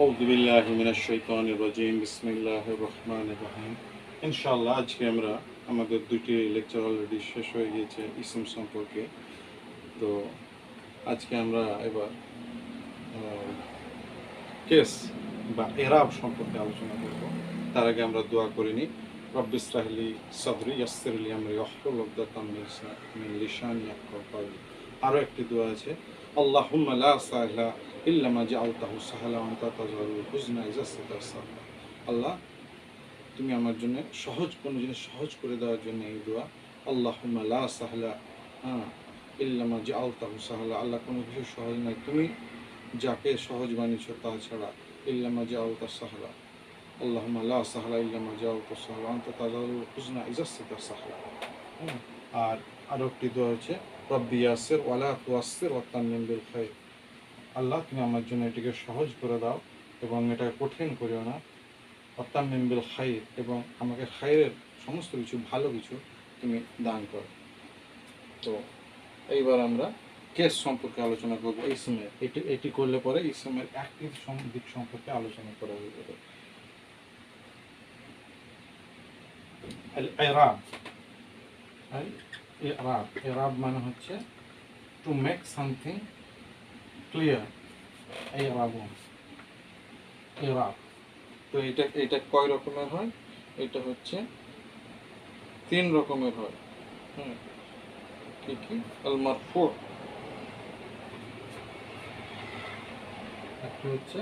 আউযু বিল্লাহি মিনাশ শাইতানির রাজিম বিসমিল্লাহির রহমানির রহিম। ইনশাআল্লাহ আজকে আমরা আমাদের দুটি লেকচার অলরেডি শেষ হয়ে গিয়েছে ইসম সম্পর্কে। তো আজকে আমরা এবার কেস বা এরাব সম্পর্কে আলোচনা করব। তার আগে আমরা দোয়া করে নিই। রব্বি ইশরাহ লি সাদরি ইয়াসসির লি আমরি ওয়াহলুল উকদাতাম মিন লিসানি ইয়াফকাহু কওলি। আরও একটি দোয়া আছে, আল্লাহুম্মা লা সাহলা ইল্লা মা জাআলতাহু সাহলা ওয়া আনতা তাজআলুল হুজনা ইযা শি'তা সাহলা। আল্লাহ, তুমি আমার জন্য সহজ কোনো জিনিস সহজ করে দেওয়ার জন্য এই দোয়া। আল্লাহুম্মা লা সাহলা ইল্লা মা জাআলতাহু সাহলা। আল্লাহ, কোনো কিছু সহজ নয়, তুমি যাকে সহজ বানিয়েছ তা ছাড়া। ইল্লা মা জাআলতা সাহলা, আল্লাহুম্মা লা সাহলা ইল্লা মা জাআলতা সাহলা ওয়া আনতা তাজআলুল হুজনা ইযা শি'তা সাহলা। আর আরও একটি দোয়া হচ্ছে, রব্বি ইয়াসসির ওয়া লা তুয়াসসির ওয়াত্তামিম বিল খায়র। আল্লাহ, তুমি আমার জন্য এটিকে সহজ করে দাও এবং এটাকে কঠিন করিও না। ওয়াত্তামিম বিল খায়র, এবং আমাকে খায়রের সমস্ত কিছু ভালো কিছু তুমি দান করো। তো এইবার আমরা কেস সম্পর্কে আলোচনা করব। ইসমের এটি করলে পরে ইসমের একটি দিক সম্পর্কে আলোচনা করা হয়ে যাবে। এরাব, এরাব এরাব মানে হচ্ছে টু মেক সামথিং ক্লিয়ার। এরাব, এরাব। তো এটা কয় রকমের হয়? এটা হচ্ছে 3 রকমের হয়। কি কি? আল মারফু, একটা হচ্ছে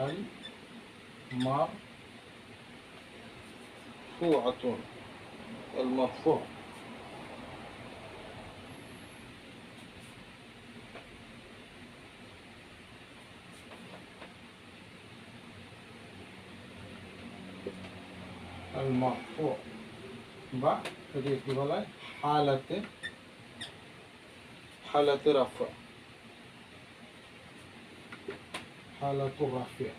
আল মারফুআতুন, আল মারফু। আল মারফু বা এটি কি বলা হয়? হালাতে রাফা, হালাতুর রাফিয়া।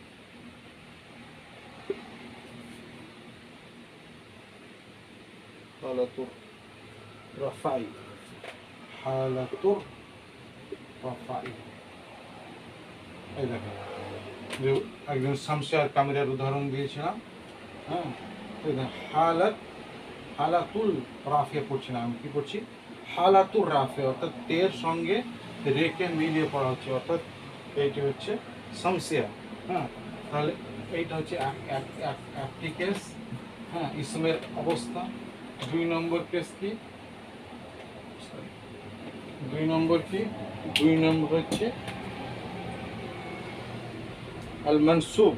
হালাতুর রাফাই, হালাতুর রাফাই। এই দেখেন, যে একজন শামসি আর কামিরের উদাহরণ দিয়েছিলাম। হালাতুল রাফিয়া পড়ছি না, আমি কি করছি? হালাতুর রাফিয়া, অর্থাৎ তের সঙ্গে রেখে মিলিয়ে পড়া হচ্ছে, অর্থাৎ এইটি হচ্ছে শামসিয়া। তাহলে এইটা হচ্ছে একটি কেস। ইসমের অবস্থা। 2 নম্বর কেস কি? 2 নম্বর কি? 2 নম্বর হচ্ছে আল মানসুব।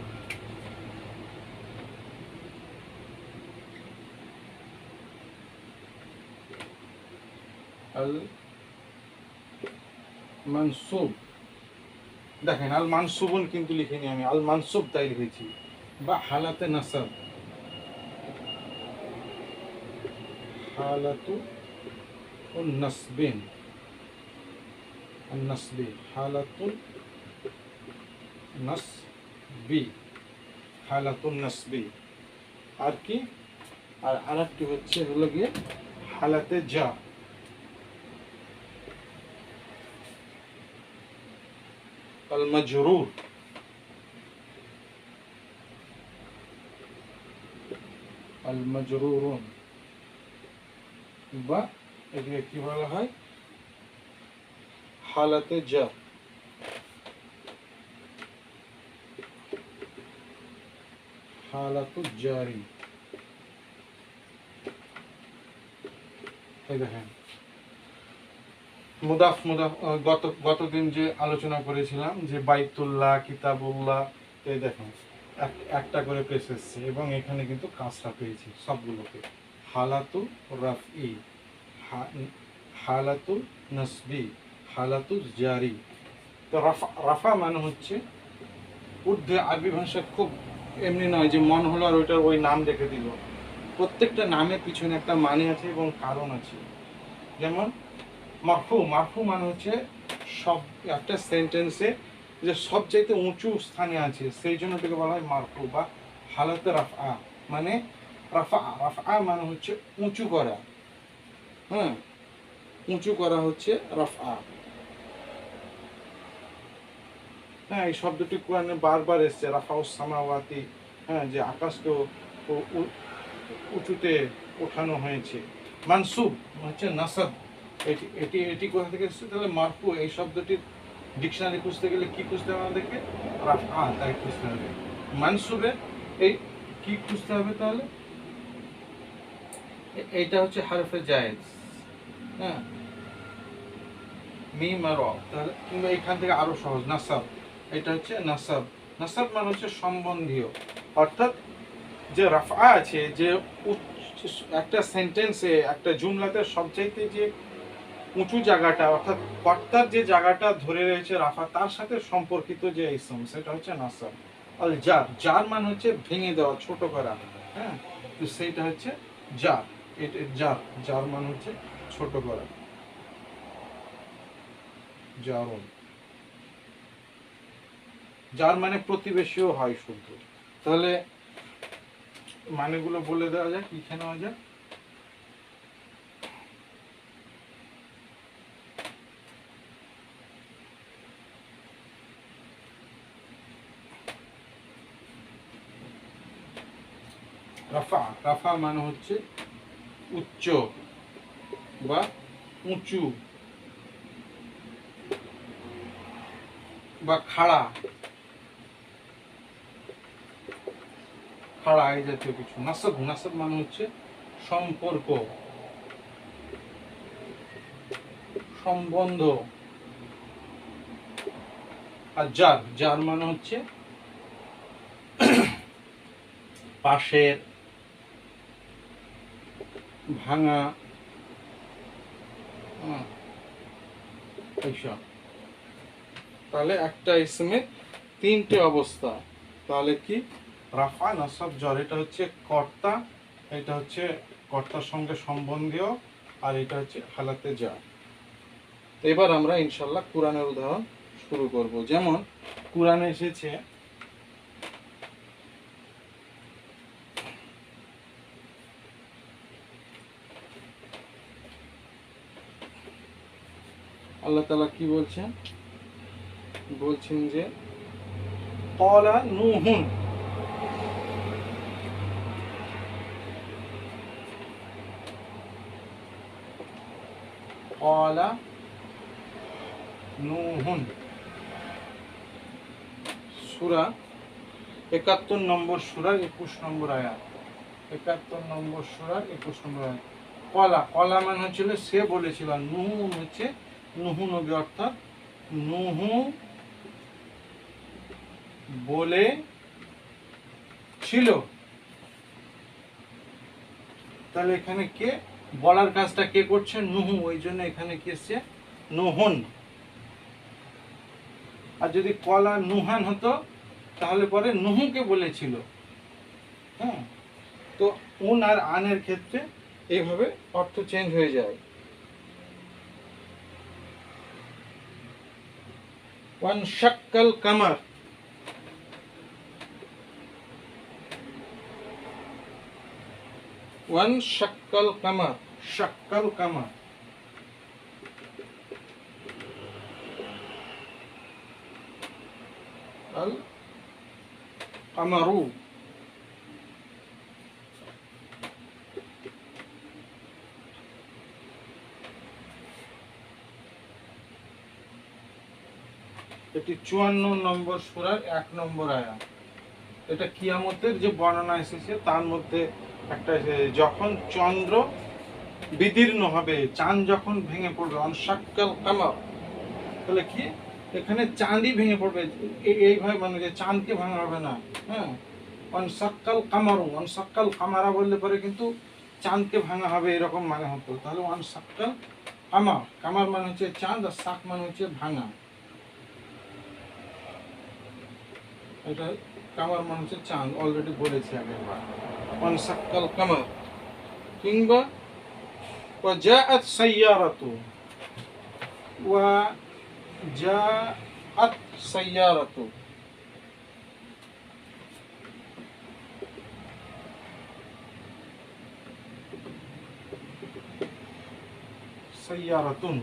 আল মানসুব, দেখেন আল মানসুবুন কিন্তু লিখিনি আমি, আল মানসুব তাই লিখেছি। বা হালাতে নাসাব, হালাতু নাসবিন, নাসবি, হালাতুল নাসবি, হালাতুন নাসবি। আর কি? আর আরেকটি হচ্ছে হলো গিয়ে হালাতে যা, আল মাজরুর, আল মাজরুরুন। বা এটাকে কি বলা হয়? হালাতে যা, হালাতু জারি। এই দেখেন মুদাফ মুদাফ, গতদিন যে আলোচনা করেছিলাম যে বাইতুল্লাহ, কিতাবুল্লাহ, এই দেখেন একটা করে পেশ এসছে এবং এখানে কিন্তু কাজটা পেয়েছি সবগুলোকে। হালাতু রাফই, হালাতুল নাসবি, হালাতুল জারি। তো রাফা, রাফা মানে হচ্ছে উর্দু আরবি ভাষা খুব এমনি নয় যে মন হলো আর ওইটার ওই নাম রেখে দিল। প্রত্যেকটা নামের পিছনে একটা মানে আছে এবং কারণ আছে। যেমন মারফু, মারফু মানে হচ্ছে সব একটা সেন্টেন্সে যে সবচাইতে উঁচু স্থানে আছে, সেই জন্য এটাকে বলা হয় মারফু। বা হালাতে রাফা মানে রাফা, রাফা মানে হচ্ছে উঁচু করা। উঁচু করা হচ্ছে রাফা। হ্যাঁ, এই শব্দটি কোরআনে বারবার এসছে, রাফাউস সামাওয়াতি, হ্যাঁ, যে আকাশকে উঁচুতে ওঠানো হয়েছে। মানসুব হচ্ছে নাসাব। এটি এটি এটি কোথা থেকে এসছে? তাহলে মারফু এই শব্দটির ডিকশনারি খুঁজতে গেলে কি খুঁজতে হবে আমাদেরকে? রাফা, তাই খুঁজতে হবে। মানসুবে এই কি খুঁজতে হবে তাহলে? এইটা হচ্ছে হারফে জায়েজ, হ্যাঁ, মিম আর র। তাহলে কিংবা এখান থেকে আরো সহজ, নাসাব। এটা হচ্ছে নাসাব। নাসাব মানে হচ্ছে সম্বন্ধীয়, অর্থাৎ যে রাফা আছে, যে একটা সেন্টেন্সে একটা জুমলাতে সবচাইতে যে উঁচু জায়গাটা, অর্থাৎ কর্তার যে জায়গাটা ধরে রয়েছে রাফা, তার সাথে সম্পর্কিত যে ইসম, সেটা হচ্ছে নাসাব। আর জার, জার মানে হচ্ছে ভেঙে দেওয়া, ছোট করা, হ্যাঁ, তো সেইটা হচ্ছে জার। এটা জার, জার মানে হচ্ছে ছোট করা, জারুন। যার মানে প্রতিবেশীও হয় শুদ্ধ। তাহলে মানেগুলো বলে দেওয়া যাক, লিখে নেওয়া যাক। রাফা, রাফা মানে হচ্ছে উচ্চ বা উঁচু বা খাড়া, খাড়া এই জাতীয় কিছু। নাসব, নাসব মানে হচ্ছে সম্পর্ক, সম্বন্ধ। আর জার, জার মানে হচ্ছে পাশের, ভাঙা, এইসব। তাহলে একটা ইসমে তিনটে অবস্থা। তাহলে কি? রাফা, নাসব, জ্বর। এটা হচ্ছে কর্তা, এটা হচ্ছে কর্তার সঙ্গে সম্বন্ধীয়, আর এটা হচ্ছে হালাতে যা। এবার আমরা ইনশাল্লাহ কোরআনের উদাহরণ শুরু করব। যেমন কোরআনে এসেছে, আল্লাহ তাআলা কি বলছেন? বলছেন যে ক্বালা নূহুন, ক্বালা নূহুন, সূরা ৭১ নম্বর সূরার ২১ নম্বর আয়াত। ৭১ নম্বর সূরার ২১ নম্বর আয়াত। ক্বালা, ক্বালা মানে হচ্ছিল সে বলেছিল, নূহুন হচ্ছে নূহ নবী, অর্থাৎ নূহ বলে ছিল। তাহলে এখানে কে বলার কাজটা কে করছে? নূহ। ওই জন্য এখানে কি এসছে? নূহুন। আর যদি ক্বালা নূহান হতো তাহলে পরে নূহকে বলেছিল, হ্যাঁ। তো উন আর আনের ক্ষেত্রে এইভাবে অর্থ চেঞ্জ হয়ে যায়। ওয়ান শাক্কাল কামার, ওয়ান শাক্কাল কামার, শাক্কাল কামার, আল কামারু। এটি ৫৪ নম্বর সূরার ১ নম্বর আয়াত। এটা কিয়ামতের যে বর্ণনা এসেছে তার মধ্যে একটা, যখন চন্দ্র বিদীর্ণ হবে, চাঁদ যখন ভেঙে পড়বে, অনশাক্কাল কামার। তাহলে কি? এখানে চাঁদই ভেঙে পড়বে, এইভাবে মানে যে চাঁদকে ভাঙা হবে না, হ্যাঁ। অনশাক্কাল কামারু, অনশাক্কাল কামারা বললে পরে কিন্তু চাঁদকে ভাঙা হবে, এরকম মানে হতো। তাহলে অনশাক্কাল কামার, কামার মানে হচ্ছে চাঁদ, আর শাক মানে হচ্ছে ভাঙা। এটা কামার মানে হচ্ছে চাঁদ, অলরেডি বলেছি আগেরবার। অনশাক্কাল কামার। কিংবা ওয়াজাআত সাইয়ারাতু, ওয়াজাআত সাইয়ারাতু, সাইয়ারাতুন।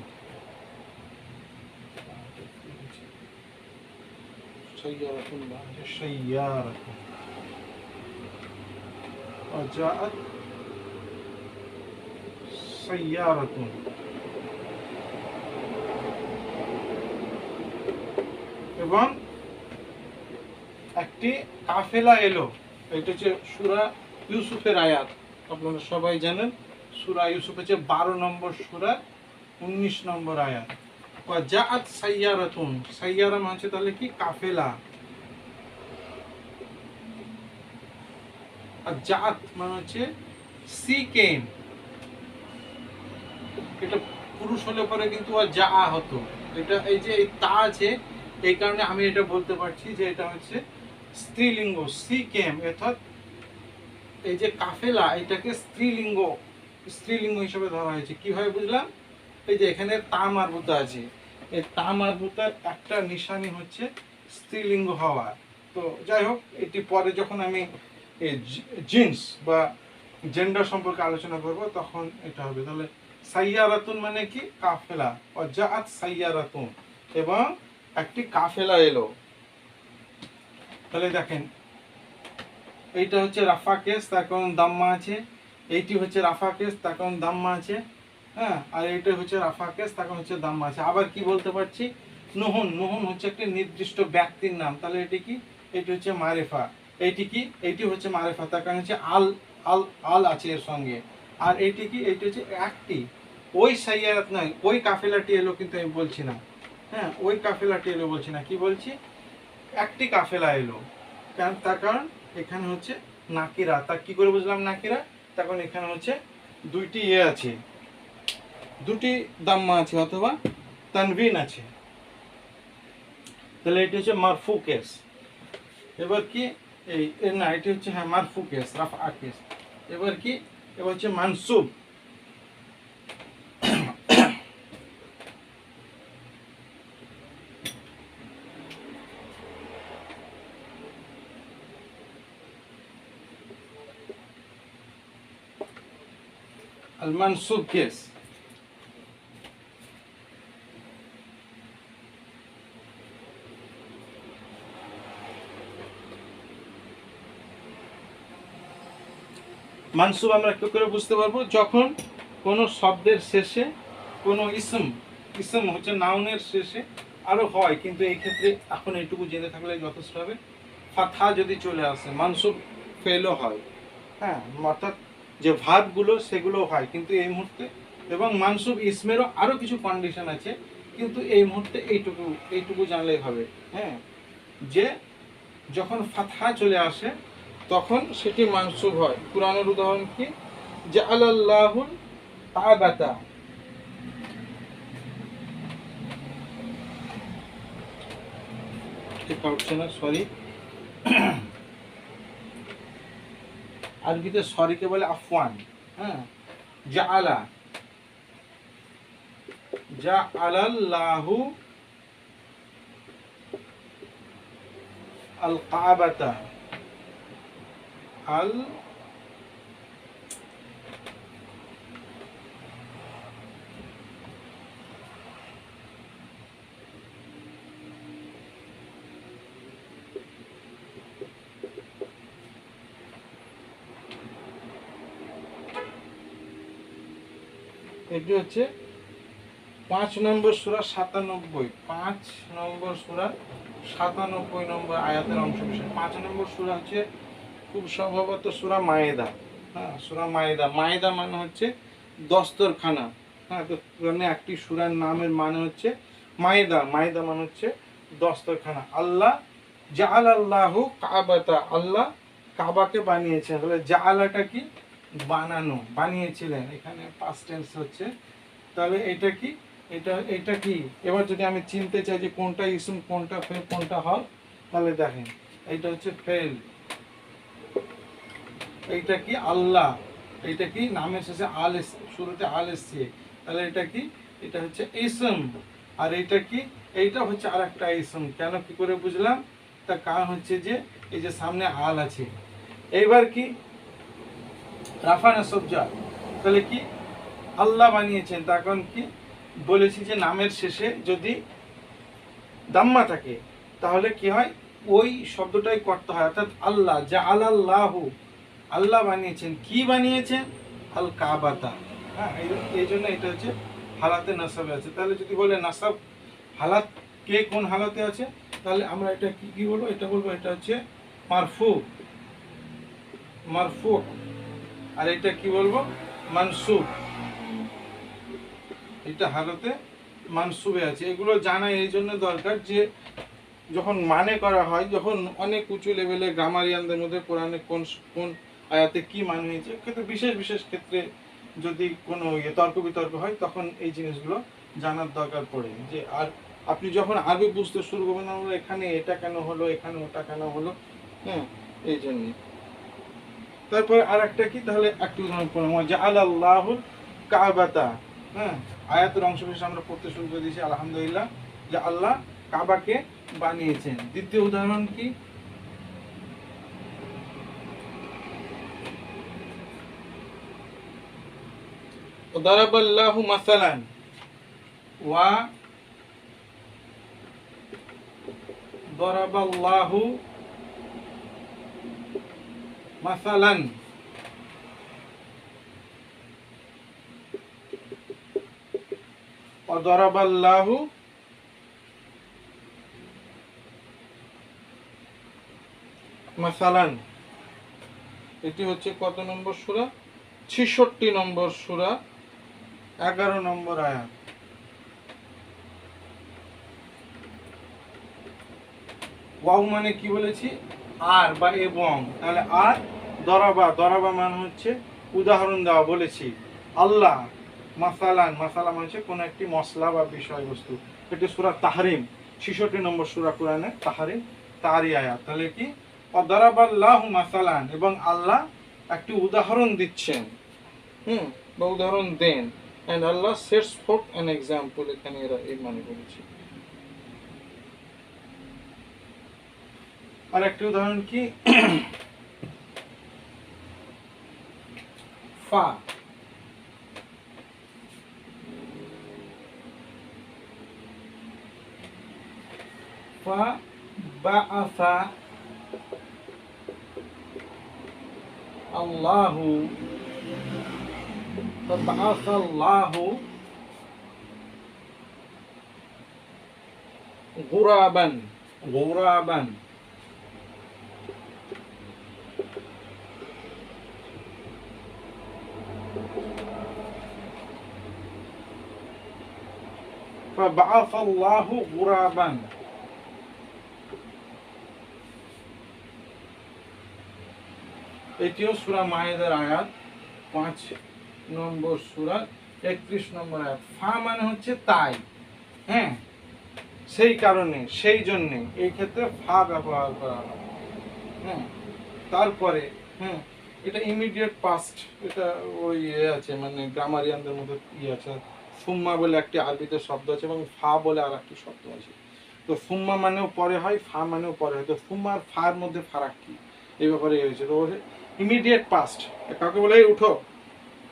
সাইয়ারাতুন বা সাইয়ারাতুন وجاءت سيارة এবং একটি কাফেলা এলো। এটা হচ্ছে সূরা ইউসুফের আয়াত, আপনারা সবাই জানেন। সূরা ইউসুফ হচ্ছে 12 নম্বর সূরা 19 নম্বর আয়াত। ওয়াজাআত সাইয়ারাতুন, সাইয়ারা মানে হচ্ছে তাহলে কি কাফেলা, আর জাত মানে হচ্ছে সি কেম। এটা পুরুষ হলে পরে কিন্তু আর যা হতো। এটা এই যে এই তা আছে, এই কারণে আমি এটা বলতে পারছি যে এটা হচ্ছে স্ত্রীলিঙ্গ, সি কেম, অর্থাৎ এই যে কাফেলা এটাকে স্ত্রীলিঙ্গ হিসেবে ধরা হয়েছে। কিভাবে বুঝলাম? এই যে এখানে তা মারবুতা আছে, এই তা মারবুতার একটা নিশানি হচ্ছে স্ত্রীলিঙ্গ হওয়া। তো যাই হোক, এটি পরে যখন আমি জিন্স বা জেন্ডার সম্পর্কে আলোচনা করব তখন এটা হবে। তাহলে সাইয়ারাতুন মানে কি কাফেলা, ওয়াজাআত সাইয়ারাতুন এবং একটি কাফেলা এলো। তাহলে দেখেন এইটা হচ্ছে রাফা কেস, তার কারণ দাম্মা আছে। এইটি হচ্ছে রাফা কেস, তার কারণ দাম্মা আছে। হ্যাঁ, আর এইটা হচ্ছে রাফা কেস, তার কারণ হচ্ছে দাম্মা আছে। আবার কি বলতে পারছি? নুহুন, নুহুন হচ্ছে একটি নির্দিষ্ট ব্যক্তির নাম, তাহলে এটি কি? এটি হচ্ছে মারিফা। এইটি কি? এইটি হচ্ছে মারিফা, তার কারণ হচ্ছে আল আল আল আছে এর সঙ্গে। আর এইটি কি? এইটি হচ্ছে একটি, ওই সাইয়ারাত নয়, ওই কাফেলাটি এলো কিন্তু আমি বলছি না। হ্যাঁ, ওই কাফেলাটি এলো বলছি না, কি বলছি? একটি কাফেলা এলো। কারণ তার কারণ এখানে হচ্ছে নাকিরা। তা কি করে বুঝলাম নাকিরা? তখন এখানে হচ্ছে দুইটি আছে, দুটি দাম্মা আছে অথবা তানভিন আছে। তাহলে এটি হচ্ছে মারফু কেস। এবার কি এই না, এটি হচ্ছে হ্যাঁ মারফু কেস, রাফা কেস। এবার কি? এবার হচ্ছে মানসুব। আল মানসুব কেস। মানসুব আমরা কি করে বুঝতে পারবো? যখন কোনো শব্দের শেষে কোনো ইসম হচ্ছে নাউনের শেষে আরো হয়, কিন্তু এই ক্ষেত্রে এখন এইটুকু জেনে থাকলে যথেষ্ট হবে। ফাথা যদি চলে আসে মানসুব ফেলও হয়। হ্যাঁ, অর্থাৎ যে ভার্বগুলো সেগুলো হয় কিন্তু এই মুহূর্তে, এবং মানসুব ইসমেরও আরো কিছু কন্ডিশন আছে, কিন্তু এই মুহূর্তে এইটুকু জানলেই হবে। হ্যাঁ, যে যখন ফাতহা চলে আসে তখন সেটি মানসুব হয়। কুরআনের উদাহরণ কি? জাআলাল্লাহুল কাবাতা, ঠিক হচ্ছে না, সরি, আরবিতে সরিকে বলে আফওয়ান। হ্যাঁ, জাআলাল্লাহু আল কাবাতা, আল এটি হচ্ছে 5 নম্বর সূরা 97, 5 নম্বর সূরা 97 নম্বর আয়াতের অংশ বিশেষ। 5 নম্বর সূরা হচ্ছে খুব সম্ভবত সূরা মায়েদা। হ্যাঁ, সূরা মায়েদা। মায়েদা মানে হচ্ছে দস্তরখানা। হ্যাঁ, তো কোরআনে একটি সূরার নামের মানে হচ্ছে মায়েদা। মায়েদা মানে হচ্ছে দস্তরখানা। আল্লাহ জাআলাল্লাহু কাবাতা, আল্লাহ কাবাকে বানিয়েছেন। তাহলে জাআলাটা কি? বানানো, বানিয়েছিলেন, এখানে পাস্ট টেন্স হচ্ছে। তাহলে এটা কি? এটা কি? এবার যদি আমি চিনতে চাই যে কোনটা ইসম, কোনটা ফেল, কোনটা হল, তাহলে দেখেন এইটা হচ্ছে ফেল, এইটা কি? আল্লাহ। এইটা কি? নামের শেষে আল, শুরুতে আল এসছে, তাহলে এটা কি? এটা হচ্ছে ইসম। আর এইটা কি? এইটা হচ্ছে আর একটা ইসম। কেন, কি করে বুঝলাম? তার কারণ হচ্ছে যে এই যে সামনে আল আছে। এইবার কি? রাফা নাসব যা, তাহলে কি? আল্লাহ বানিয়েছেন, তার কারণ কি? বলেছি যে নামের শেষে যদি দাম্মা থাকে তাহলে কি হয়? ওই শব্দটাই করতে হয়, অর্থাৎ আল্লাহ যা আল্লাহু, আল্লাহ বানিয়েছেন, কি বানিয়েছেন? আল কাবাতা। হ্যাঁ, এই জন্য এটা হচ্ছে হালাতে নাসাবে আছে। তাহলে যদি বলে নাসাব হালাত, কে কোন হালাতে আছে, তাহলে আমরা এটা কি বলবো? এটা বলবো এটা হচ্ছে মারফু, মারফু। আর এটা কি বলবো? মানসুব। এটা হালাতে মানসুবে আছে। এগুলো জানা এই জন্য দরকার যে যখন মানে করা হয়, যখন অনেক উঁচু লেভেলে গ্রামারিয়ানদের মধ্যে কোরআনে কোন কোন আয়াতে কি মানে হয়েছে, কিন্তু বিশেষ বিশেষ ক্ষেত্রে যদি কোনো তর্ক বিতর্ক হয়, তখন এই জিনিসগুলো জানার দরকার পড়ে। যে আর আপনি যখন আরবি বুঝতে শুরু করবেন, আমরা এখানে এটা কেন হলো, এখানে ওটা কেন হলো, হ্যাঁ, এই জন্য। তারপরে আর একটা কি, তাহলে একটু উদাহরণ পড়লাম, যে আল্লাহুল কাবাতা। হ্যাঁ, আয়াতের অংশ বিশেষ আমরা পড়তে শুরু করে দিয়েছি আলহামদুলিল্লাহ, যে আল্লাহ কাবাকে বানিয়েছেন। দ্বিতীয় উদাহরণ কি? দারাবাল্লাহু মাসালান ওয়া দারাবাল্লাহু মাসালান। ওয়া দারাবাল্লাহু মাসালান। এটি হচ্ছে কত নম্বর সূরা? 66 নম্বর সূরা, 11 নম্বর আয়াত। ওয়াও মানে কি বলেছি? আর বা এবং। তাহলে আর দরাবা, দরাবা মানে হচ্ছে উদাহরণ দেওয়া, বলেছি। আল্লাহ মাসালান, মাসালা মানে হচ্ছে কোনো একটি মশলা বা বিষয়বস্তু। এটি সূরা তাহরিম, 66 নম্বর সূরা কোরআনে তাহরিম, তারই আয়াত। তাহলে কি? দরাবাল্লাহু মাসালান, এবং আল্লাহ একটি উদাহরণ দিচ্ছেন, বা উদাহরণ দেন। and Allah sets forth an example, এখানে এরা এই মানে বলেছে। আর একটি উদাহরণ কি? ফা, ফা বাআসা আল্লাহু, ফাবাআসাল্লাহু গুরাবান, গুরাবান। ফাবাআসাল্লাহু গুরাবান। এটিও সূরা মায়েদার আয়াত, 5 নম্বর সূরা, 31 নম্বর আয়াত। ফা মানে হচ্ছে তাই, হ্যাঁ, সেই কারণে, সেই জন্যে, এই ক্ষেত্রে ফা ব্যবহার করা হয়। হ্যাঁ, তারপরে এটা ইমিডিয়েট পাস্ট, এটা ওই আছে, মানে গ্রামারিয়ানদের মধ্যে আছে। ফুম্মা বলে একটি আরবিতে শব্দ আছে, এবং ফা বলে আর একটি শব্দ আছে। তো ফুম্মা মানেও পরে হয়, ফা মানেও পরে হয়। তো ফুম্মা আর ফার মধ্যে ফারাক কি, এই ব্যাপারে হয়েছে। তো ইমিডিয়েট পাস্ট, কাউকে বলে উঠো,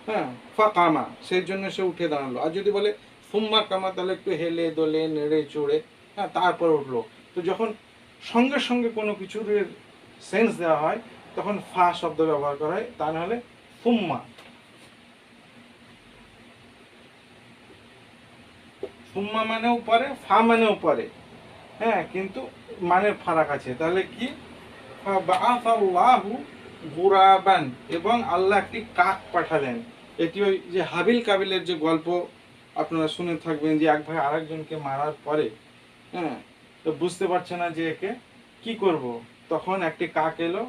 হ্যাঁ, ফা কামা, সেই জন্য সে উঠে দাঁড়ালো। আর যদি বলে ফুম্মা কামা, তাহলে একটু হেলে দোলে নেড়ে চড়ে, হ্যাঁ, তারপর উঠলো। তো যখন সঙ্গে সঙ্গে কোনো কিছুর সেন্স দেওয়া হয়, তখন ফা শব্দ ব্যবহার করা হয়, তা নাহলে ফুম্মা। ফুম্মা মানেও পরে, ফা মানেও পরে, হ্যাঁ, কিন্তু মানের ফারাক আছে। তাহলে কি? ফাবাআসাল্লাহু গুরাবান, এবং আল্লাহ একটি কাক পাঠালেন। এটি ওই যে হাবিল কাবিলের যে গল্প আপনারা শুনে থাকবেন, যে এক ভাই আরেকজনকে মারার পরে, হ্যাঁ, তো বুঝতে পারছে না যে একে কি করব, তখন একটি কাক এলো,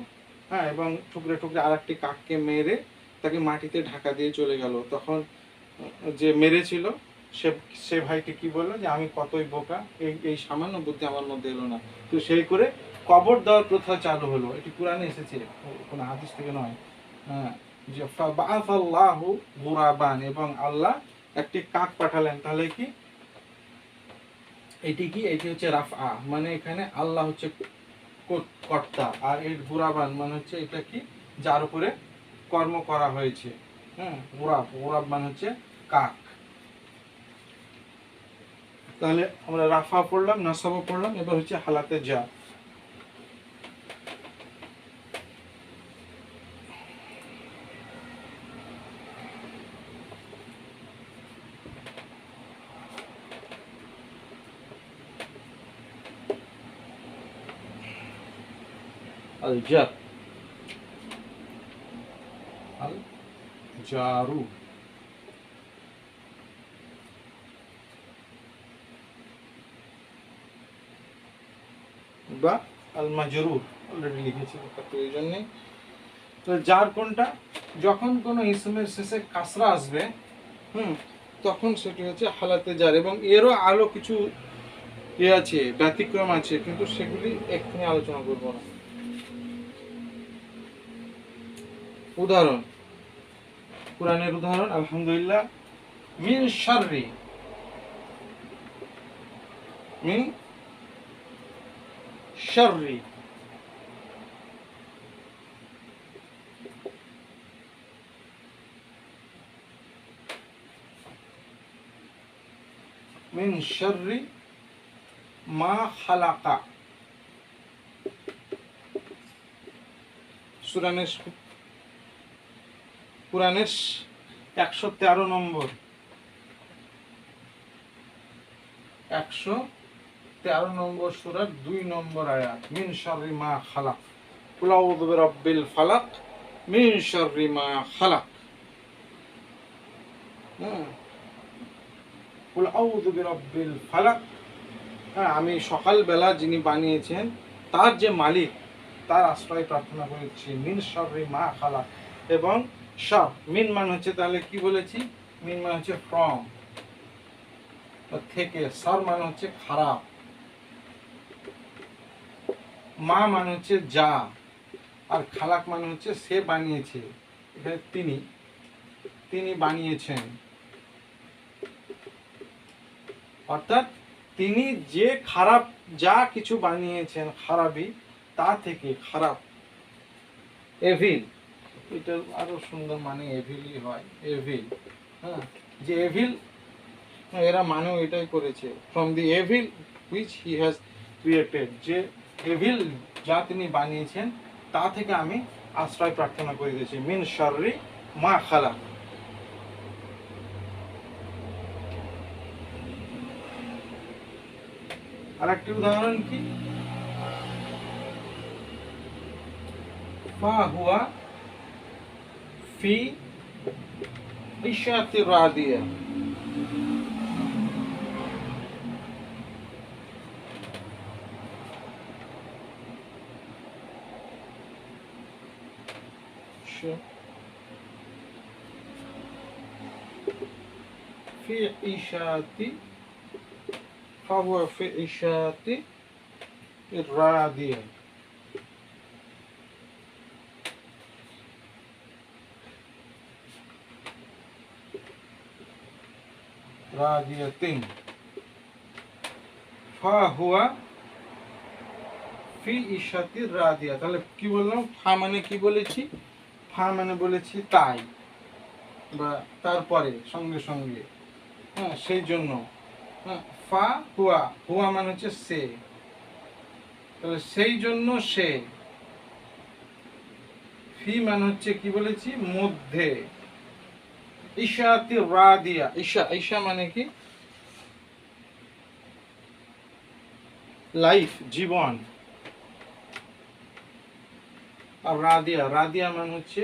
হ্যাঁ, এবং টুকরে টুকরে আর একটি কাককে মেরে তাকে মাটিতে ঢাকা দিয়ে চলে গেল। তখন যে মেরেছিল সে সে ভাইকে কি বললো, যে আমি কতই বোকা, এই এই সামান্য বুদ্ধি আমার মধ্যে এলো না। তো সেই করে কবর দেওয়ার প্রথা চালু হলো। এটি কোরআনে এসেছে, কোনো হাদিস থেকে নয়। হ্যাঁ, যে ফাবাআসাল্লাহু গুরাবান, এবং আল্লাহ একটি কাক পাঠালেন। তাহলে কি? এটি কি? এটি হচ্ছে রাফআ, মানে এখানে আল্লাহ হচ্ছে কর্তা, আর এর গুরাবান মানে হচ্ছে এটা কি, যার উপরে কর্ম করা হয়েছে। হ্যাঁ, গুরাব, গুরাব মানে হচ্ছে কাক। তাহলে আমরা রাফা পড়লাম, নাসাবা পড়লাম, এবার হচ্ছে হালাতে যা। আল জার, আল জারু, বা আল মাজরুর অলরেডি লিখেছি, প্রয়োজন নেই। তো যার কোনটা, যখন কোনো ইসমের শেষে কাসরা আসবে তখন সেটি হচ্ছে হালাতে জার, এবং এরও আরো কিছু আছে, ব্যতিক্রম আছে, কিন্তু সেগুলি এক্ষুনি আলোচনা করব না। উদাহরণ, কোরআনের উদাহরণ, আলহামদুলিল্লাহ, মিন শাররি, মিন শাররি, মিন শাররি মা খালাকা। কোরআনের 113 নম্বর, 113 নম্বর সূরার 2 নম্বর আয়াত, মিন শাররি মা খালাক, কুল আউযু বিরাব্বিল ফালাক, মিন শাররি মা খালাক। কুল আউযু বিরাব্বিল ফালাক, আমি সকালবেলা যিনি বানিয়েছেন তার যে মালিক তার আশ্রয় প্রার্থনা করেছি, মিন শাররি মা খালাক। এবং শার, মিন মানে হচ্ছে, তাহলে কি বলেছি, মিন মানে হচ্ছে ফ্রম, থেকে, শার মানে হচ্ছে খারাপ, মা মানে হচ্ছে যা, আর খালাক মানে হচ্ছে সে বানিয়েছে, এখানে তিনি বানিয়েছেন, অর্থাৎ তিনি যে খারাপ যা কিছু বানিয়েছেন খারাপই, তা থেকে খারাপ, এভিল, এটা আরো সুন্দর, মানে এভিলই হয়, এভিল, যে এভিল, এরা মানেও এটাই করেছে, from the evil which he has created, যে এভিল যা তিনি বানিয়েছেন তা থেকে আমি আশ্রয় প্রার্থনা করিতেছি, মিন শাররি মা খালাক। আর একটি উদাহরণ কি, ফা হুয়া ফি ইশাতি রাদিয়া, في عيشة، فهو في عيشة راضية، راضية، فهو في عيشة راضية। তাহলে কি বললাম, ফা মানে কি বলেছি, ফা মানে বলেছি তাই, বা তারপরে, সঙ্গে সঙ্গে, সেই জন্য, ফা হুয়া, হুয়া মানে হচ্ছে সে, তাহলে সেই জন্য সে, ফি মানে হচ্ছে কি বলেছি, মধ্যে, ইশাতি রাদিয়া, ঈশা, ঈশা মানে কি, লাইফ, জীবন, আর রাদিয়া, রাদিয়া মানে হচ্ছে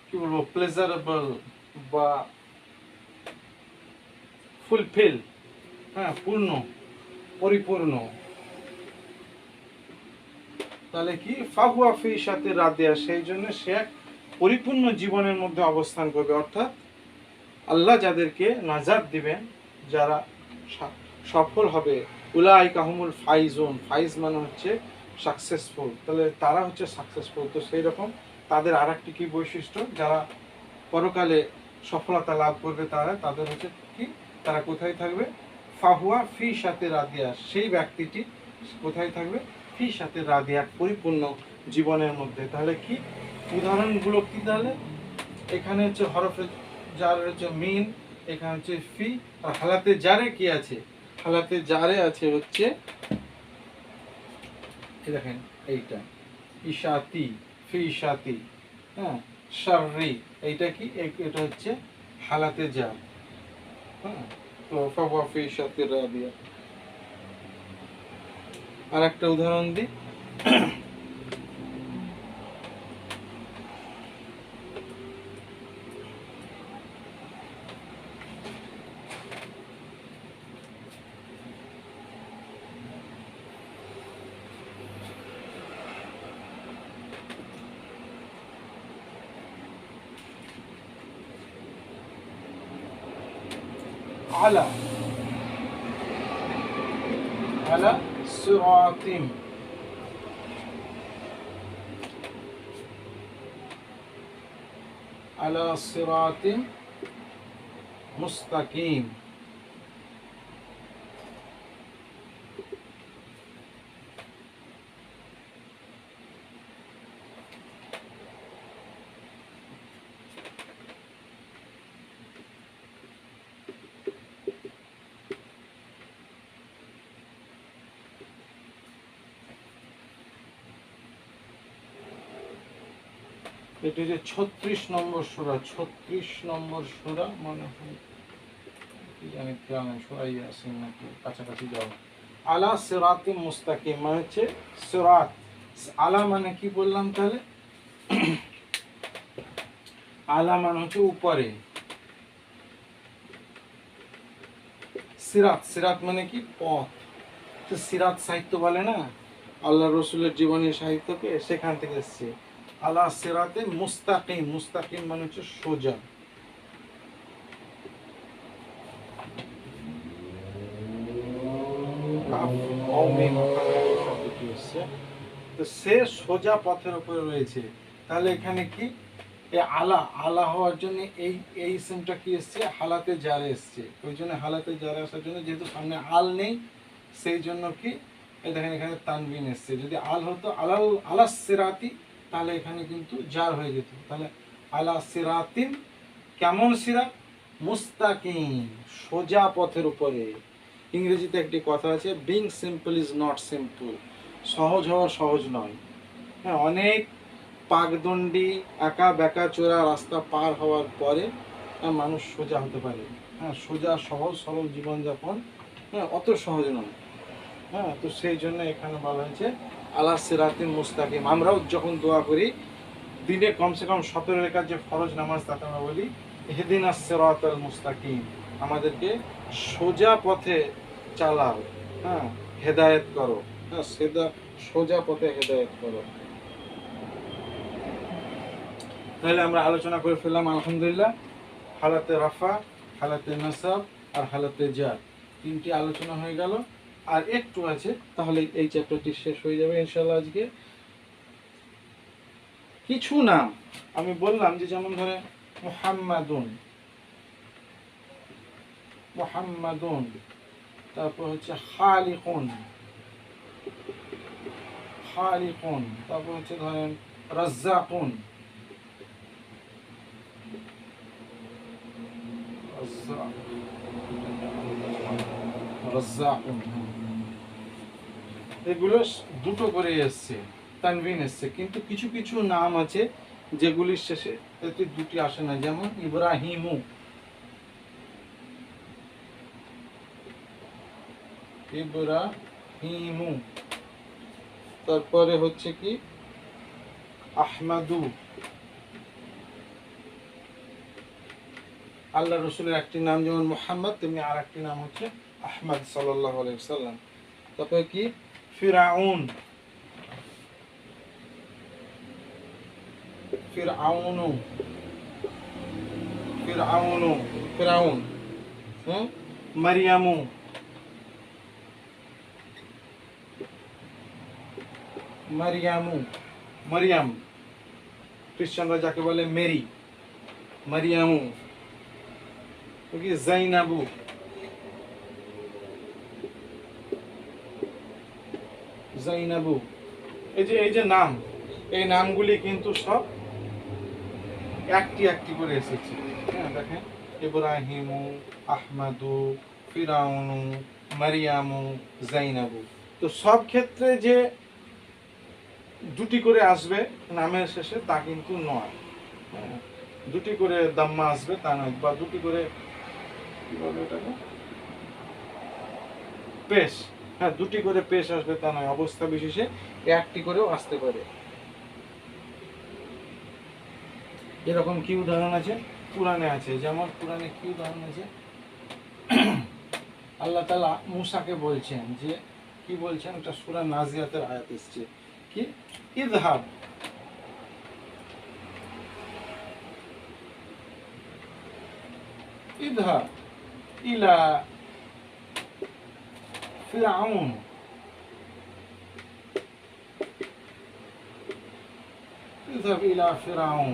কি বলবো, প্লেজারেবল বা ফুলফিল, পূর্ণ, পরিপূর্ণ। তাহলে কি, ফাহুয়া ফি সাথে রাদিয়া, সেই জন্য সে এক পরিপূর্ণ জীবনের মধ্যে অবস্থান করবে, অর্থাৎ আল্লাহ যাদেরকে নাজাত দিবেন, যারা সফল হবে, উলাইকা হুমুল ফাইজুন, ফাইজ মানে হচ্ছে সাকসেসফুল, তাহলে তারা হচ্ছে সাকসেসফুল। তো সেই রকম তাদের আর একটি কি বৈশিষ্ট্য, যারা পরকালে সফলতা লাভ করবে, তাদের হচ্ছে কি, তারা কোথায় থাকবে, ফাহুয়া ফি সাথে রাদিয়া, সেই ব্যক্তিটি কোথায় থাকবে, ফি সাথে রাদিয়া, পরিপূর্ণ জীবনের মধ্যে। তাহলে কি উদাহরণগুলো কি, তাহলে এখানে হচ্ছে হরফে জার হচ্ছে মিন, এখানে হচ্ছে ফি, আর হালাতে জারে কি আছে, হালাতে জারে আছে হচ্ছে, দেখেন এইটা, ইশাতি, ফি ইশাতি, শাররি, এইটা কি, এটা হচ্ছে হালাতে জার, তো ফাহুয়া ফি ইশাতি রাদিয়া। আর একটা উদাহরণ দিই, আলা আলা সিরাতিম, আলা সিরাতিম মুস্তাকিম। এটি যে 36 নম্বর সূরা, 36 নম্বর সূরা মনে হয় কি জানি কেমন সূরা ইয়াসিন নাকি কাছাকাছি যাও। আলা সিরাতিম মুস্তাকিম মানে হচ্ছে সিরাত। আলা মানে কি বললাম তাহলে? আলা মানে হচ্ছে উপরে, সিরাত, সিরাত মানে কি পথ। তো সিরাত সাহিত্য বলে না আল্লাহ রসুলের জীবনী সাহিত্যকে, সেখান থেকে এসছে। আলা সিরাতে মুস্তাকিম, মুস্তাকিম মানে হচ্ছে সোজা। তো সে সোজা পথের উপরে রয়েছে। তাহলে এখানে কি আলা, আলা হওয়ার জন্য এই ইসমটা কি এসছে? হালাতে জারে এসছে। ওই জন্য হালাতে জারে আসার জন্য, যেহেতু সামনে আল নেই, সেই জন্য কি এই দেখেন এখানে তানবিন এসছে। যদি আল হতো আলাল আলা সিরাতি, তাহলে এখানে কিন্তু জার হয়ে যেত। তাহলে আলা সিরাতিন, কেমন সিরাত? মুস্তাকিম, সোজা পথের উপরে। ইংরেজিতে একটি কথা আছে, being simple is not simple, সহজ হওয়া সহজ নয়। হ্যাঁ, অনেক পাকদণ্ডী একা বেকা চোরা রাস্তা পার হওয়ার পরে মানুষ সোজা হতে পারে। হ্যাঁ, সোজা সহজ সরল জীবনযাপন অত সহজ নয়। হ্যাঁ, তো সেই জন্য এখানে বলা হয়েছে আলা সিরাতিন মুস্তাকিম। আমরাও যখন দোয়া করি দিনে কমসে কম 17 রেখার যে ফরজ নামাজ, তাতে আমরা বলি ইহদিনাস সিরাতাল মুস্তাকিম, আমাদেরকে সোজা পথে চালাও, হ্যাঁ, হেদায়েত করো। হ্যাঁ, সোজা পথে হেদায়েত করো। তাহলে আমরা আলোচনা করে ফেললাম আলহামদুলিল্লাহ হালাতে রাফা, হালাতে নাসাব আর হালাতে জার, 3টি আলোচনা হয়ে গেল। আর একটু আছে, তাহলে এই চ্যাপ্টারটি শেষ হয়ে যাবে ইনশাআল্লাহ। আজকে কিছু নাম আমি বললাম যে, যেমন ধরে মুহাম্মাদুন, মুহাম্মাদুন, তারপর হচ্ছে খালিকুন, খালিকুন, তারপর হচ্ছে ধরেন রাজ্জাকুন, রাজ্জাকুন, এগুলো দুটো করে এসছে, তানবিন এসছে। কিন্তু কিছু কিছু নাম আছে যেগুলির শেষে এতে দুটি আসে না, যেমন ইব্রাহিমু, ইব্রাহিমু, তারপরে হচ্ছে কি আহমাদু। আল্লাহ রসুলের একটি নাম যেমন মুহাম্মদ, তেমনি আর একটি নাম হচ্ছে আহমদ সাল্লাল্লাহু আলাইহি ওয়াসাল্লাম। তারপরে কি ফিরাউন, ফিরআউনু, ফিরআউনু, ফিরাউন, মারিয়ামু, মারিয়ামু, মারিয়াম, খ্রিস্টানরা যাকে বলে মেরি, মারিয়ামু, জাইনাবু, জাইনাবু। এই যে নাম, এই নামগুলি কিন্তু সব একটি একটি করে এসেছে। হ্যাঁ, দেখেন ইব্রাহিমু, আহমাদু, ফিরাউনু, মারিয়ামু, জাইনাবু। তো সব ক্ষেত্রে যে দুটি করে আসবে নামের শেষে তা কিন্তু নয়। দুটি করে দাম্মা আসবে তা নয়, বা দুটি করে কি বলবো এটাকে পেশ, হ্যাঁ, দুটি করে পেশ আসবে তা নয়, অবস্থা বিশেষে একটি করেও আসতে পারে। এরকম কি উদাহরণ আছে কুরআনে আছে, যেমন কুরআনে কি উদাহরণ আছে, আল্লাহ তাআলা মূসাকে বলছেন যে, কি বলছেন, এটা সূরা নাজিয়াতের আয়াত এসেছে, কি ইযহাব, ইযহাব, ইলা ফিরাউন, ইযহাব ইলা ফিরাউন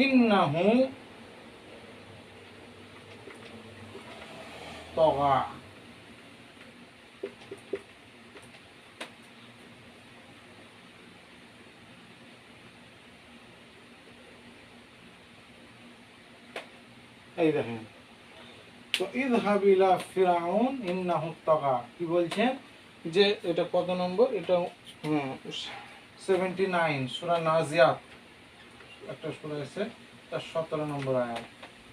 ইন্নাহু তাগা। এই দেখেন, তো ইযহাব ইলা ফিরাউন ইন্নাহু তাগা কি বলছেন যে এটা কত নম্বর, এটা 79 সূরা নাজিয়াত একটা সূরা আছে, তার 17 নম্বর আয়াত।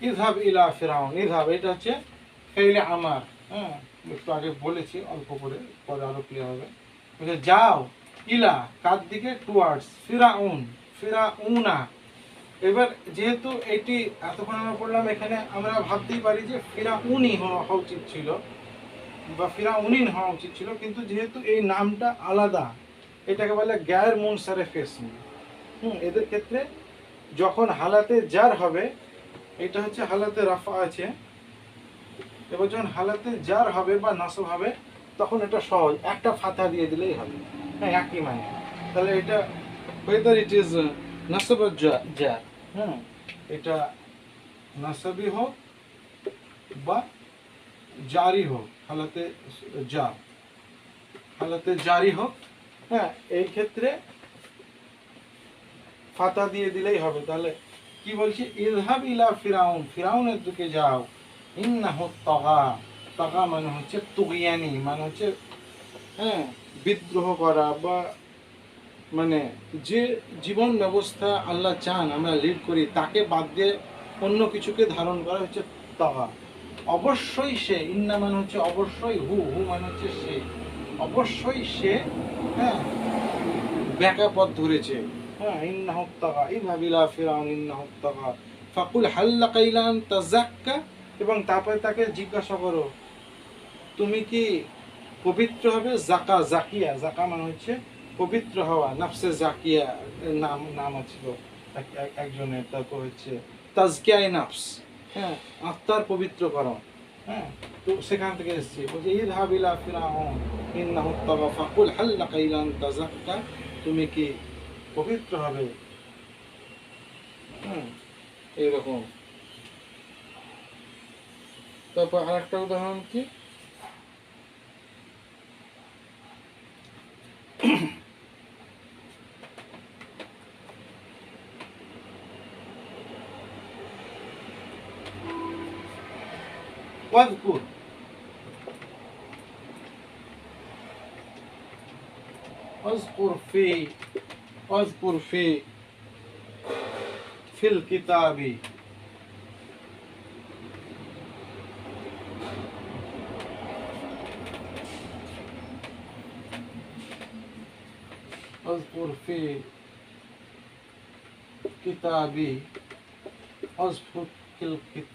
ইযহাব ইলা ফিরাউন, ইযহাব এটা হচ্ছে ফাইলে আমার, হ্যাঁ একটু আগে বলেছি অল্প করে, পরে আরো ক্লিয়ার হবে। যাও ইলা কার দিকে, টুয়ার্ডস ফিরাউন, ফিরাউনা। এবার যেহেতু এটি এতক্ষণ আমরা পড়লাম, এখানে আমরা ভাবতেই পারি যে ফিরাউনি হওয়া উচিত ছিল বা ফিরাউনিন হওয়া উচিত ছিল, কিন্তু যেহেতু এই নামটা আলাদা, এটাকে বলে গায়ের মুনসারিফ ইসম। এদের ক্ষেত্রে যখন হালাতে জার হবে, এটা হচ্ছে হালাতে রাফা আছে, এবার যখন হালাতে জার হবে বা নাসব হবে, তখন এটা সহজ, একটা ফাতা দিয়ে দিলেই হবে, হ্যাঁ একই মানে। তাহলে এটা whether it is নাসব জার, এটা নাসবি হোক বা জারি হোক, হালাতে জার, হালাতে জারি হোক, হ্যাঁ এই ক্ষেত্রে ফাতা দিয়ে দিলেই হবে। তাহলে কি বলছি, ইযহাব ইলা ফিরাউন, ফিরাউনের দিকে যাও, ইন্নাহু তাগা, তাগা মানে হচ্ছে তুগয়ানি, মানে হচ্ছে হ্যাঁ বিদ্রোহ করা, বা মানে যে জীবন ব্যবস্থা আল্লাহ চান আমরা লিড করি তাকে বাদ দিয়ে অন্য কিছুকে ধারণ করা হচ্ছে তাগা। অবশ্যই সে, ইন্না মানে হচ্ছে অবশ্যই, হু হু মানে হচ্ছে সে, অবশ্যই সে হ্যাঁ ব্যাকা পথ ধরেছে। হ্যাঁ ইন্নাহু তাগা, ইযহাব ইলা ফিরাউন ইন্নাহু তাগা ফাকুল হাল লাকা ইলা আন তাযাক্কা, এবং তারপরে তাকে জিজ্ঞাসা করো তুমি কি পবিত্র হবে। জাকা, জাকিয়া, জাকা মানে হচ্ছে পবিত্র হওয়া, নাফসে জাকিয়া নাম ছিল একজনের। তারপর হচ্ছে তাজকিয়ায়ে নাফস, হ্যাঁ আত্মার পবিত্রকরণ, হ্যাঁ তো সেখান থেকে এসেছে। বলছে ইযহাব ইলা ফিরাউন ইন্নাহু তাগা ফাকুল হাল লাকা ইলা আন তাযাক্কা, তুমি কি পবিত্র হবে, এইরকম। তারপর আরেকটা উদাহরণ কি, واذكر واذكر في الكتاب واذكر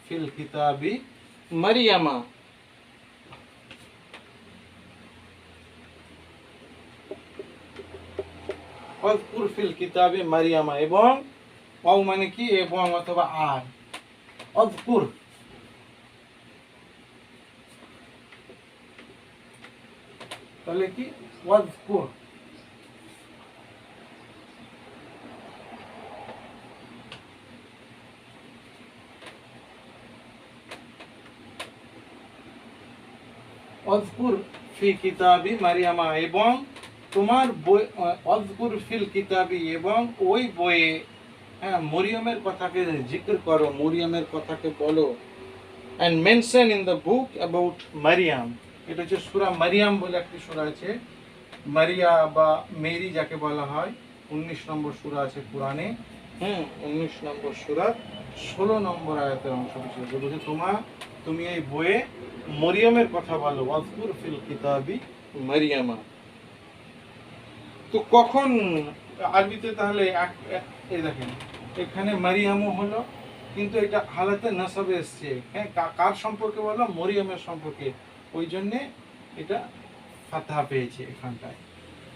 في الكتاب مريم واذكر في الكتاب مريم, এবং ওয়াও মানে কি এবং অথবা আর, واذكر তাহলে কি واذكر, ওয়াজকুর ফি কিতাবি মারিয়ামা, এবং তোমার বই ওয়াজকুর ফিল কিতাবি, এবং ওই বইয়ে হ্যাঁ মরিয়মের কথাকে জিকির করো, মরিয়মের কথাকে বলো। And mention in the book about Mariam, এটা হচ্ছে সূরা মারিয়াম বলে একটি সূরা আছে, মারিয়া বা মেরি যাকে বলা হয়, 19 নম্বর সূরা আছে কোরআনে, 19 নম্বর সূরা 16 নম্বর আয়াতের অংশ বিশেষ বলছে তুমি এই বইয়ে মরিয়মের কথা বলো, ওয়াজকুর ফিল কিতাবি মারিয়ামা। তো কখন আরবিতে তাহলে এই দেখেন এখানে মারিয়ামও হলো, কিন্তু এটা হালাতে নাসাবে এসছে, হ্যাঁ কার সম্পর্কে বলো, মরিয়মের সম্পর্কে, ওই জন্যে এটা ফাতহা পেয়েছে এখানটায়।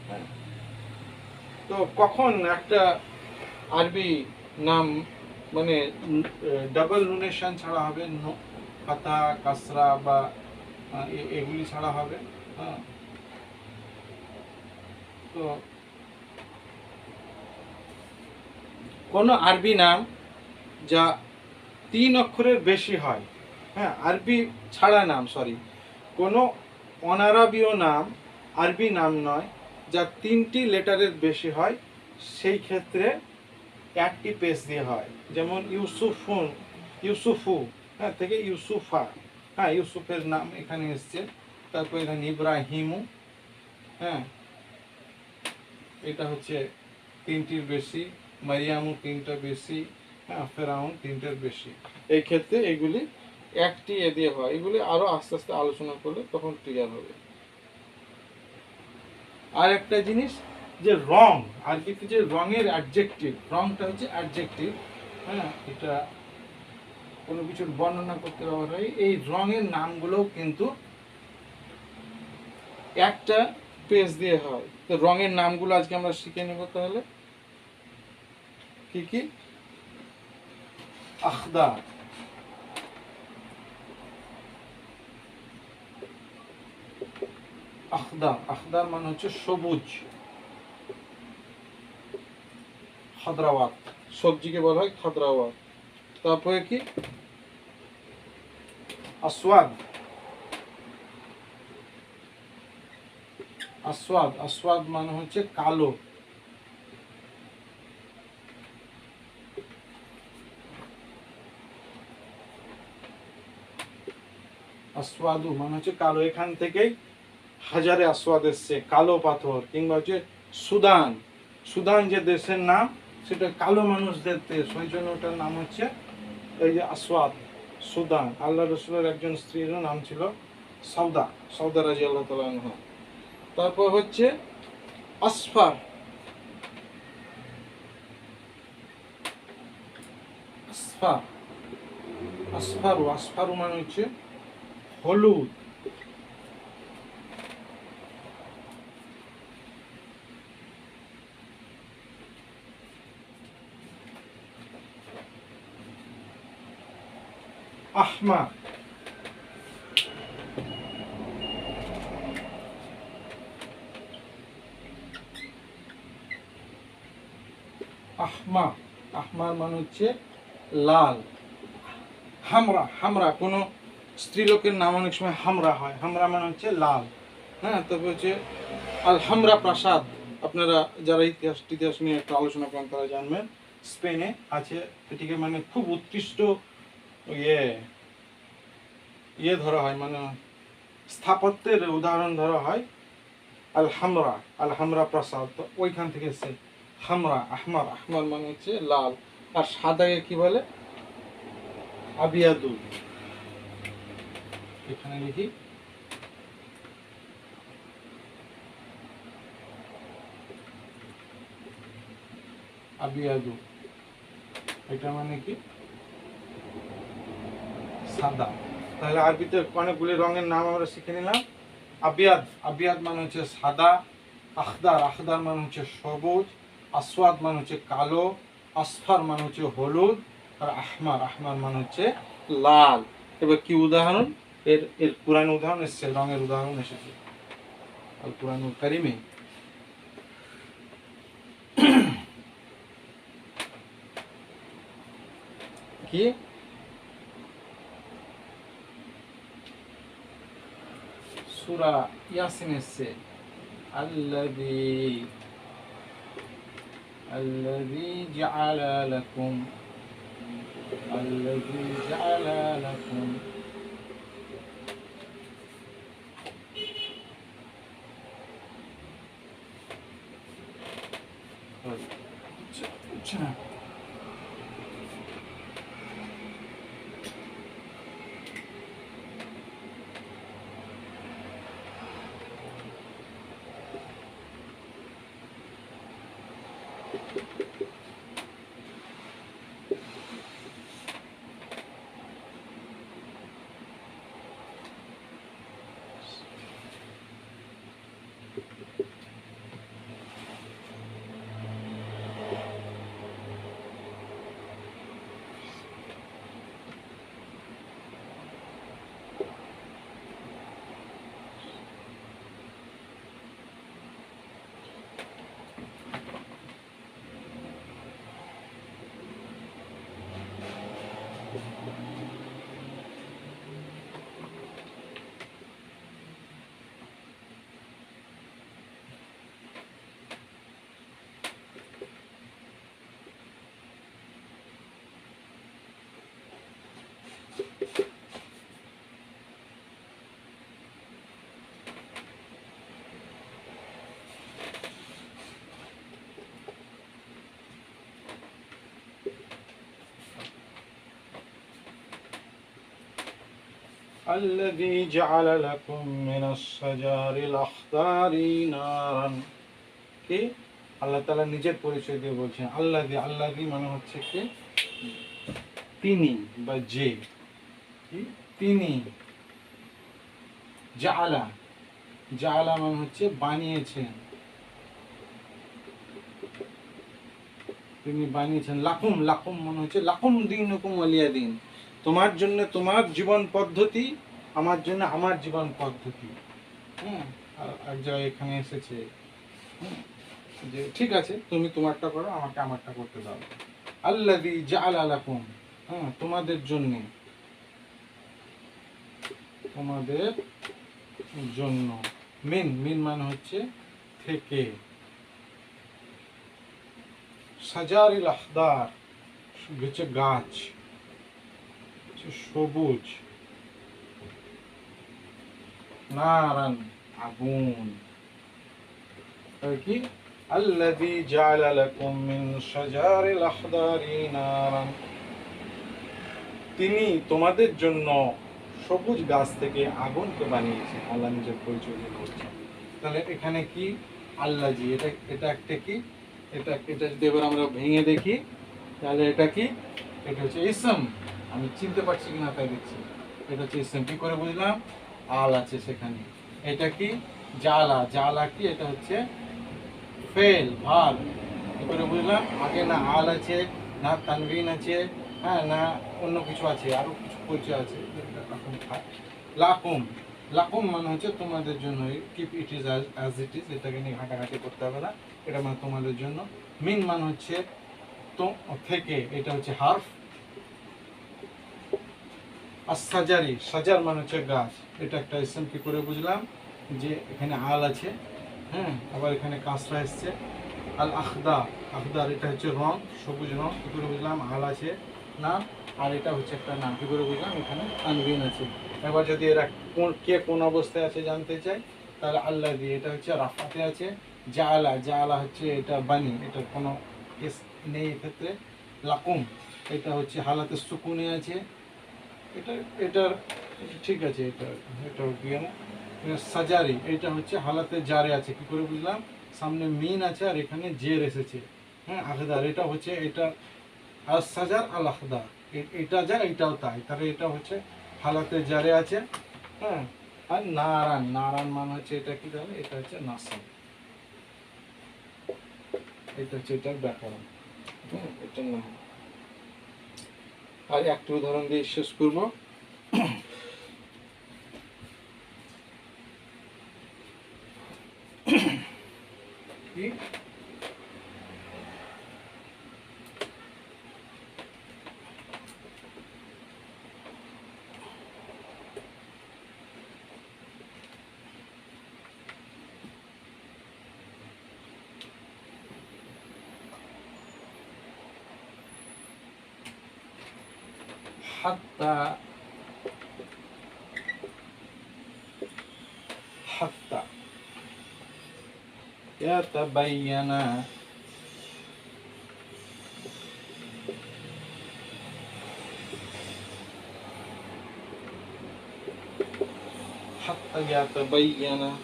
হ্যাঁ তো কখন একটা আরবি নাম মানে ডাবল নুনের শান ছাড়া হবে, ফাতা কাসরা বা এগুলি ছাড়া হবে। হ্যাঁ, তো কোনো আরবি নাম যা 3 অক্ষরের বেশি হয়, হ্যাঁ আরবি ছাড়া নাম, সরি, কোনো অনারবীয় নাম আরবি নাম নয় যা 3টি লেটারের বেশি হয়, সেই ক্ষেত্রে 1টি পেজ দিয়ে হয়। যেমন ইউসুফুন, ইউসুফু, হ্যাঁ থেকে ইউসুফা, হ্যাঁ ইউসুফের নাম এখানে এসছে। তারপর এখানে ইব্রাহিমু, হ্যাঁ এটা হচ্ছে 3টির বেশি, মারিয়ামু 3টা বেশি, হ্যাঁ ফেরাউন 3টার বেশি। এই ক্ষেত্রে এগুলি 1টি এ দিয়ে হয়। এগুলি আরো আস্তে আস্তে আলোচনা করলে তখন ক্লিয়ার হবে। আর একটা জিনিস, যে রং, আরবিতে যে রঙের অ্যাডজেক্টিভ, রংটা হচ্ছে অ্যাডজেক্টিভ, হ্যাঁ এটা কোনো কিছুর বর্ণনা করতে ব্যবহার হয়। এই রঙের নামগুলোও কিন্তু একটা পেজ দিয়ে হয়। তো রঙের নামগুলো আজকে আমরা শিখে নেব। তাহলে কি কি? আখদার, আখদার, আখদার মানে হচ্ছে সবুজ। খাদরাওয়াত, সবজিকে বলা হয় খাদরাওয়াত। তারপরে কি? আসওয়াদ, আসওয়াদ, আসওয়াদ মানে হচ্ছে কালো। আসওয়াদু মানে হচ্ছে কালো। এখান থেকেই হাজারে আসওয়াদ এসছে, কালো পাথর। কিংবা হচ্ছে সুদান, সুদান যে দেশের নাম, সেটা কালো মানুষদের দেশ, ওই জন্য ওটার নাম হচ্ছে এই যে আসওয়াদ, সুদান। আল্লাহ রসুলের একজন স্ত্রীর নাম ছিল সৌদা, সৌদা রাদিয়াল্লাহু তাআলা আনহা। তারপর হচ্ছে আসফার, আসফার, আসফারু, আসফারু মানে হচ্ছে হলুদ। আহমার, আহমা, আহমার মানে হচ্ছে লাল। হামরা, হামরা কোনো স্ত্রীলোকের নাম অনেক সময় হামরা হয়, হামরা মানে হচ্ছে লাল। হ্যাঁ, তারপর হচ্ছে আল হামরা প্রাসাদ, আপনারা যারা ইতিহাস টিতিহাস নিয়ে একটু আলোচনা করেন তারা জানবেন, স্পেনে আছে। এটিকে মানে খুব উৎকৃষ্ট ইয়ে ইয়ে ধরা হয়, মানে স্থাপত্যের উদাহরণ ধরা হয় আল হামরা, আল হামরা প্রাসাদ। তো ওইখান থেকে এসে হামরা, আহমার, আহমার মানে হচ্ছে লাল। আর সাদাকে কি বলে? আবিয়াদু। এখানে লিখি আবিয়াদু, এটা মানে কি? সাদা। তাহলে আরবিতে অনেকগুলি রঙের নাম আমরা শিখে নিলাম। আবিয়াদ, আবিয়াদ মানে হচ্ছে সাদা। আখদার, আখদার মানে হচ্ছে সবুজ। আসওয়াদ মানে হচ্ছে কালো। আসফার মানে হচ্ছে হলুদ। আর আহমার, আহমার মানে হচ্ছে লাল। এবার কি উদাহরণ? এর এর পুরানো উদাহরণ এসেছে, রঙের উদাহরণ এসেছে আল কুরআনুল কারিমে। কি? সূরা ইয়াসিন এসেছে, আল্লাযী, الذي جعل لكم، الذي جعل لكم الذي جعل لكم من الشجر الأخضر نارا কি আল্লাহ তাআলা নিজের পরিচয় দিয়ে বলছেন আল্লাযী মানে হচ্ছে কি তিনি বা যে কি তিনি জাআলা জাআলা মানে হচ্ছে বানিয়েছেন তিনি বানিয়েছেন লাকুম লাকুম মানে হচ্ছে লাকুম দীনুকুম ওয়ালিয়া দিন তোমার জন্য তোমার জীবন পদ্ধতি আমার জন্য আমার জীবন পদ্ধতি হ্যাঁ আর এক জায়গায় এখানে এসেছে যে ঠিক আছে তুমি তোমারটা করো আমাকে আমারটা করতে দাও আল্লাযী জাআলা লাকুম হ্যাঁ তোমাদের জন্য মিন মিন মানে হচ্ছে থেকে সাজারিল আখদার হচ্ছে গাছ সবুজ নারান আগুন কি আল্লাযী জাআলা লাকুম মিন শাজারিল আখদারি নারান তিনি তোমাদের জন্য সবুজ গাছ থেকে আগুনকে বানিয়েছেন আল্লাহ নিজের পরিচয় দিয়ে বলছেন তাহলে এখানে কি আল্লাহজি এটা এটা একটা কি এটা এটা যদি এবার আমরা ভেঙে দেখি তাহলে এটা কি এটা হচ্ছে ইসম আমি চিনতে পারছি কিনা তাই দেখছি এটা হচ্ছে ইসম কি করে বুঝলাম আল আছে সেখানে এটা কি জালা জালা কি এটা হচ্ছে ফেল ভার কি করে বুঝলাম আগে না আল আছে না তানবিন আছে হ্যাঁ না অন্য কিছু আছে আরো কিছু পরিচয় আছে লাকুম লাকুম মানে হচ্ছে তোমাদের জন্য keep it is as it is এটাকে নিয়ে ঘাটাঘাটি করতে হবে না এটা মানে তোমাদের জন্য মিন মানে হচ্ছে তো থেকে এটা হচ্ছে হার্ফ আর সাজারি সাজার মানে হচ্ছে গাছ এটা একটা ইসম কি করে বুঝলাম যে এখানে আল আছে হ্যাঁ আবার এখানে কাসরা এসছে আল আখদার আখদার এটা হচ্ছে রং সবুজ রং কি করে বুঝলাম আল আছে না আর এটা হচ্ছে একটা নাম কি করে বুঝলাম এখানে তানবিন আছে এবার যদি এরা কে কোন অবস্থায় আছে জানতে চাই তাহলে আল্লাহ দিয়ে এটা হচ্ছে রাফাতে আছে জাআলা জাআলা হচ্ছে এটা বানি এটা কোনো কেস নেই এক্ষেত্রে লাকুম এটা হচ্ছে হালাতে সুকুনে আছে এটা এটা ঠিক আছে এটা এটা দিয়ে না সাজারি এটা হচ্ছে হালাতে জারে আছে কি করে বুঝলাম সামনে মিন আছে আর এখানে জের এসেছে হ্যাঁ আখদার এটা হচ্ছে এটা আর সাজার আল আখদার এটা যা এটাও তাই তাহলে এটা হচ্ছে হালাতে জারে আছে হ্যাঁ আর নারান নারান মানে হচ্ছে এটা কি তাহলে এটা হচ্ছে নাসাব এটা হচ্ছে এটার ব্যাকরণ এটা না আর একটা উদাহরণ দিয়ে শেষ করবো কি حتى يتبين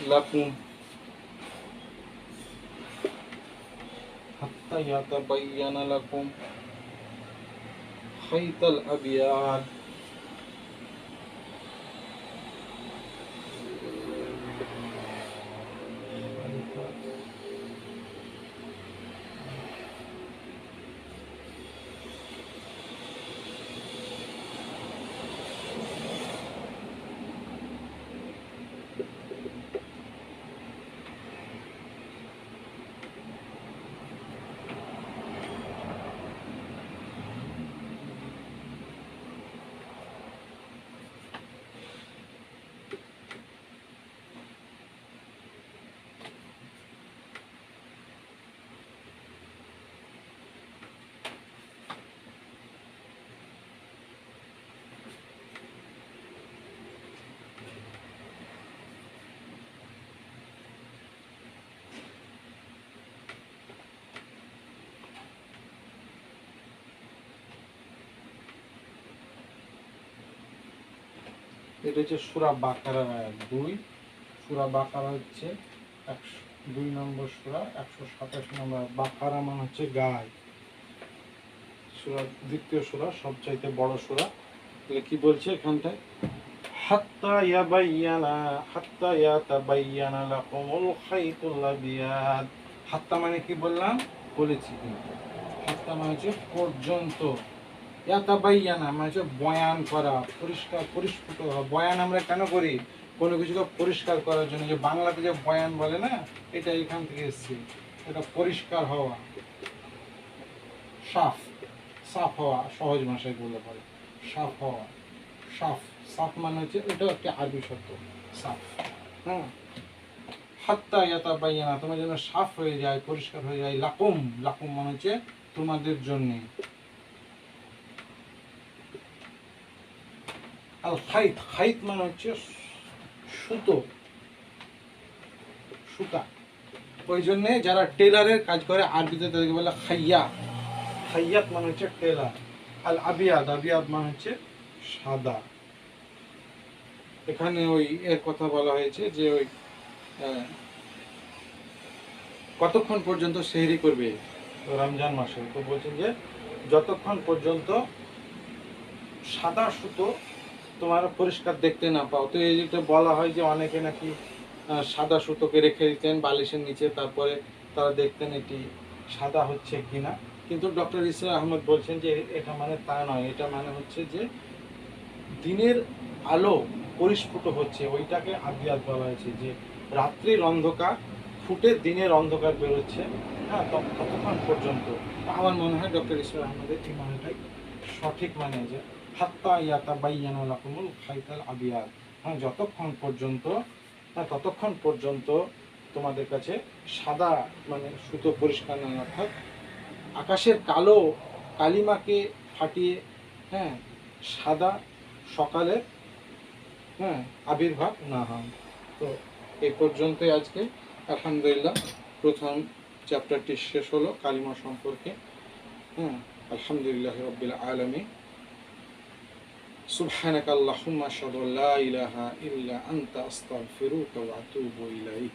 لكم حتى يتبين لكم خيط الأبيض এটা হচ্ছে সূরা বাকারার আয়াত 2। সূরা বাকারা হচ্ছে 2 নম্বর সূরা 187 নম্বর। বাকারা মানে হচ্ছে গায়। সূরা দ্বিতীয় সূরা, সবচাইতে বড় সূরা। তাহলে কি বলছে এখানটায়? হাত্তা ইয়াতাবাইয়ানা লাকুমুল খাইতুল আবিয়াদ। হাত্তা মানে কি বললাম, বলেছি কিন্তু। হাত্তা মানে হচ্ছে পর্যন্ত। ইয়াতাবাইয়ানা মানে হচ্ছে বয়ান করা, পরিষ্কার পরিস্ফুট হওয়া। বয়ান আমরা কেন করি? কোনো কিছুকে পরিষ্কার করার জন্য। যে বাংলাতে যে বয়ান বলে না, এটা এখান থেকে এসেছে। এটা পরিষ্কার হওয়া, সাফ, সাফ হওয়া, সহজ ভাষায় বলতে পারে সাফ হওয়া। সাফ, সাফ মানে হচ্ছে, এটাও একটা আরবি শব্দ, সাফ। হ্যাঁ, হাত্তা ইয়াতাবাইয়ানা, তোমার জন্য সাফ হয়ে যায়, পরিষ্কার হয়ে যায়। লাকুম, লাকুম মানে হচ্ছে তোমাদের জন্য। আল খাইত, খাইত মানে হচ্ছে সুতো, সুতা। ওই জন্যে যারা টেলারের কাজ করে আরবিতে তাদেরকে বলে খাইয়া। খাইয়াত মানে হচ্ছে টেলার। আল আবিয়াদ, আবিয়াদ মানে হচ্ছে সাদা। এখানে ওই এর কথা বলা হয়েছে যে ওই কতক্ষণ পর্যন্ত সেহরি করবে রমজান মাসে। তো বলছেন যে যতক্ষণ পর্যন্ত সাদা সুতো তোমার পরিষ্কার দেখতে না পাও। তো এই যেটা বলা হয় যে অনেকে নাকি সাদা সুতোকে রেখে দিতেন বালিশের নিচে, তারপরে তারা দেখতেন এটি সাদা হচ্ছে কিনা। কিন্তু ডক্টর ইসরার আহমদ বলছেন যে এটা মানে তা নয়। এটা মানে হচ্ছে যে দিনের আলো পরিস্ফুট হচ্ছে, ওইটাকে আবিয়াত বলা হয়েছে। যে রাত্রির অন্ধকার ফুটে দিনের অন্ধকার বেরোচ্ছে, হ্যাঁ, ততক্ষণ পর্যন্ত। আমার মনে হয় ডক্টর ইসরার আহমদের এই মানেটাই সঠিক, মানে যে হাত্তা ইয়াতাবাইয়ানা লাকুমুল খাইতাল আবিয়াদ। হ্যাঁ, যতক্ষণ পর্যন্ত, হ্যাঁ, ততক্ষণ পর্যন্ত তোমাদের কাছে সাদা মানে সুতো পরিষ্কার না, অর্থাৎ আকাশের কালো কালিমাকে ফাটিয়ে, হ্যাঁ, সাদা সকালে, হ্যাঁ, আবির্ভাব না হয়। তো এই পর্যন্তই আজকে। আলহামদুলিল্লাহ, প্রথম চ্যাপ্টারটি শেষ হলো কালিমা সম্পর্কে। হ্যাঁ, আলহামদুলিল্লাহ রাব্বিল আলামিন। সুবহানাকা আল্লাহুম্মা আশহাদু আল্লা ইলাহা ইল্লা আনতা আস্তাগফিরুকা ওয়া আতুবু ইলাইক।